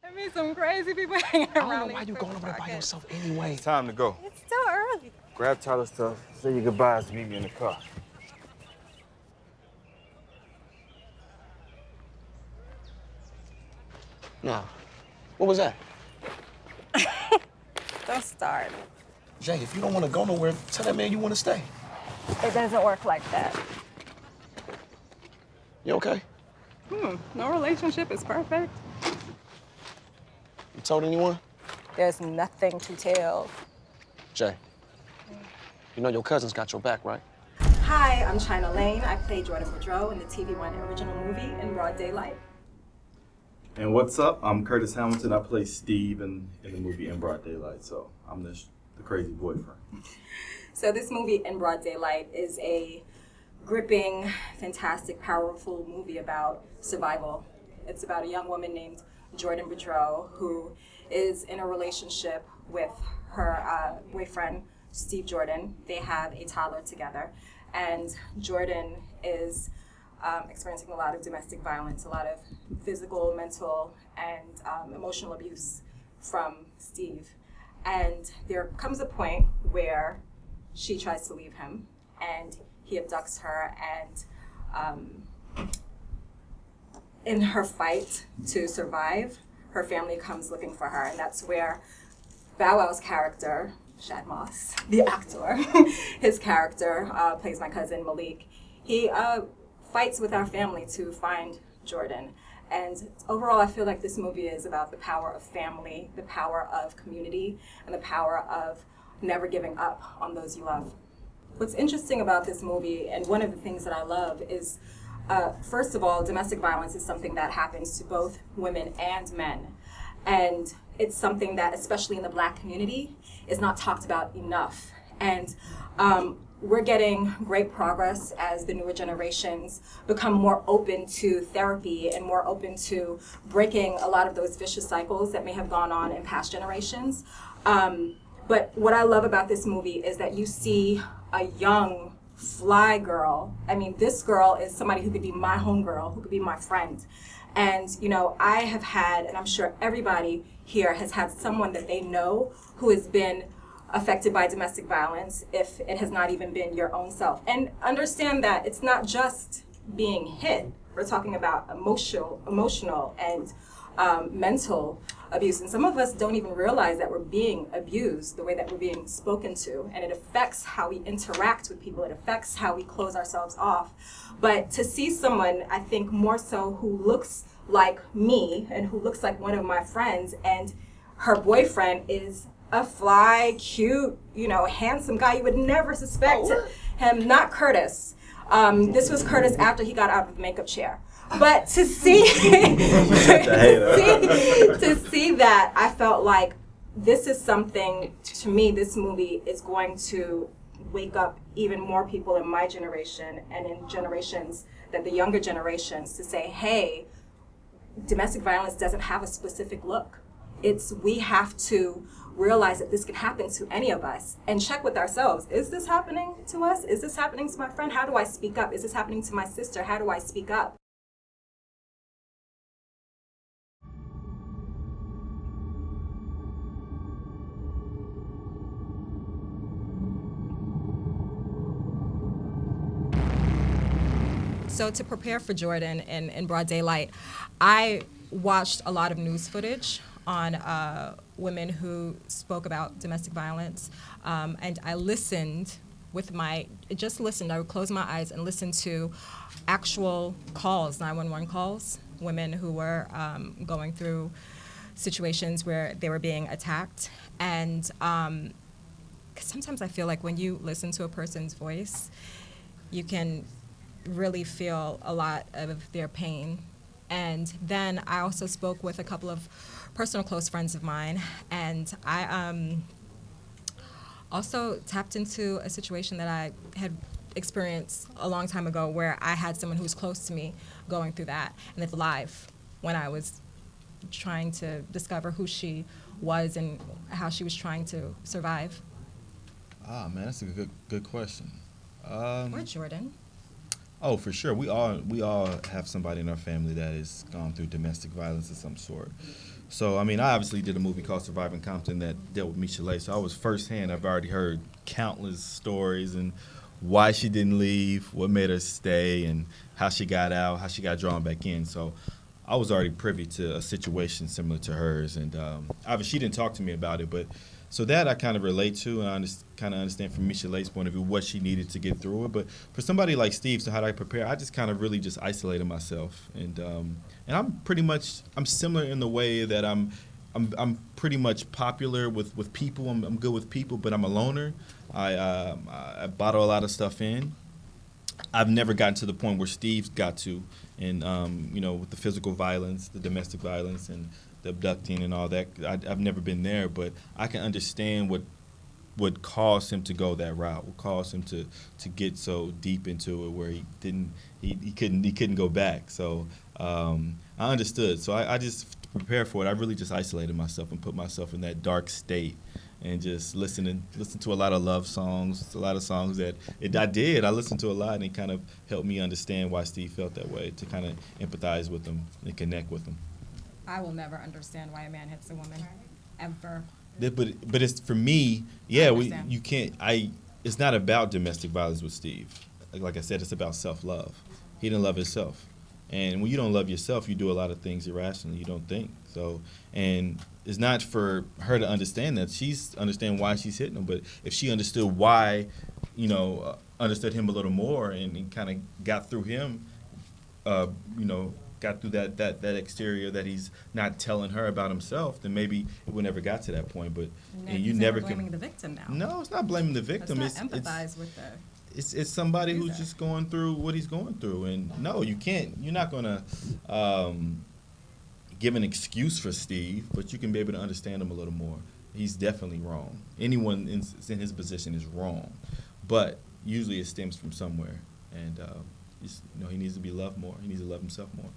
I mean, some crazy people hanging I around. don't know why you going over there by yourself anyway. It's time to go. It's still early. Grab Tyler's stuff, say your goodbyes, meet me in the car. No. What was that? Don't start. Jay, if you don't want to go nowhere, tell that man you want to stay. It doesn't work like that. You okay? No relationship is perfect. You told anyone? There's nothing to tell. Jay, you know your cousin's got your back, right? Hi, I'm Chyna Lane. I play Jordan Boudreaux in the TV One original movie In Broad Daylight. And what's up? I'm Curtis Hamilton. I play Steve in the movie In Broad Daylight. So I'm the crazy boyfriend. So this movie In Broad Daylight is a gripping, fantastic, powerful movie about survival. It's about a young woman named Jordan Boudreaux who is in a relationship with her boyfriend, Steve Jordan. They have a toddler together. And Jordan is experiencing a lot of domestic violence, a lot of physical, mental, and emotional abuse from Steve. And there comes a point where she tries to leave him, and he abducts her, and in her fight to survive, her family comes looking for her, and that's where Bow Wow's character, Shad Moss, the actor, his character plays my cousin Malik. He fights with our family to find Jordan. And overall, I feel like this movie is about the power of family, the power of community, and the power of never giving up on those you love. What's interesting about this movie, and one of the things that I love, is first of all, domestic violence is something that happens to both women and men. And it's something that, especially in the Black community, is not talked about enough. And we're getting great progress as the newer generations become more open to therapy and more open to breaking a lot of those vicious cycles that may have gone on in past generations. But what I love about this movie is that you see a young, fly girl. I mean, this girl is somebody who could be my homegirl, who could be my friend. And, you know, I have had, and I'm sure everybody here has had someone that they know who has been affected by domestic violence, if it has not even been your own self. And understand that it's not just being hit. We're talking about emotional and mental abuse. And some of us don't even realize that we're being abused the way that we're being spoken to. And it affects how we interact with people. It affects how we close ourselves off. But to see someone, I think more so, who looks like me and who looks like one of my friends, and her boyfriend is a fly, cute, you know, handsome guy. You would never suspect him. Not Curtis. This was Curtis after he got out of the makeup chair. But to see to see that, I felt like this is something, to me, this movie is going to wake up even more people in my generation and in generations, that the younger generations, to say, hey, domestic violence doesn't have a specific look. We have to realize that this can happen to any of us and check with ourselves. Is this happening to us? Is this happening to my friend? How do I speak up? Is this happening to my sister? How do I speak up? So to prepare for Jordan in Broad Daylight, I watched a lot of news footage on women who spoke about domestic violence, and I listened I would close my eyes and listen to actual calls, 911 calls, women who were going through situations where they were being attacked. And 'cause sometimes I feel like when you listen to a person's voice, you can really feel a lot of their pain. And then I also spoke with a couple of personal close friends of mine, and I also tapped into a situation that I had experienced a long time ago, where I had someone who was close to me going through that, and it's live, when I was trying to discover who she was and how she was trying to survive. Ah, man, that's a good question. Or Jordan. Oh, for sure. We all have somebody in our family that has gone through domestic violence of some sort. So I mean, I obviously did a movie called Surviving Compton that dealt with Michelet. So I was firsthand. I've already heard countless stories and why she didn't leave, what made her stay, and how she got out, how she got drawn back in. So I was already privy to a situation similar to hers, and obviously she didn't talk to me about it, but so that I kind of relate to, and I kind of understand from Michelet's point of view what she needed to get through it. But for somebody like Steve, so how do I prepare? I just kind of really just isolated myself, and I'm similar in the way that I'm pretty much popular with people. I'm good with people, but I'm a loner. I bottle a lot of stuff in. I've never gotten to the point where Steve's got to, and with the physical violence, the domestic violence, and the abducting and all that. I've never been there, but I can understand what would cause him to go that route. What caused him to get so deep into it where he couldn't go back. So I understood. So I just to prepare for it. I really just isolated myself and put myself in that dark state and just listen to a lot of love songs, a lot of songs that I listened to a lot, and it kind of helped me understand why Steve felt that way, to kind of empathize with him and connect with him. I will never understand why a man hits a woman, ever. But it's for me, yeah. understand. You can't. It's not about domestic violence with Steve. Like I said, it's about self-love. He didn't love himself, and when you don't love yourself, you do a lot of things irrationally. You don't think so, and it's not for her to understand that. She's understand why she's hitting him, but if she understood why, understood him a little more and kind of got through him, uh, you know, got through that exterior that he's not telling her about himself, then maybe it would never got to that point. But and you He's never blaming can. the victim now. No, it's not blaming the Let's victim. not It's empathize with the. it's somebody who's User. just going through what he's going through, and no, you can't. You're not gonna give an excuse for Steve, but you can be able to understand him a little more. He's definitely wrong. Anyone in his position is wrong, but usually it stems from somewhere, and he needs to be loved more. He needs to love himself more.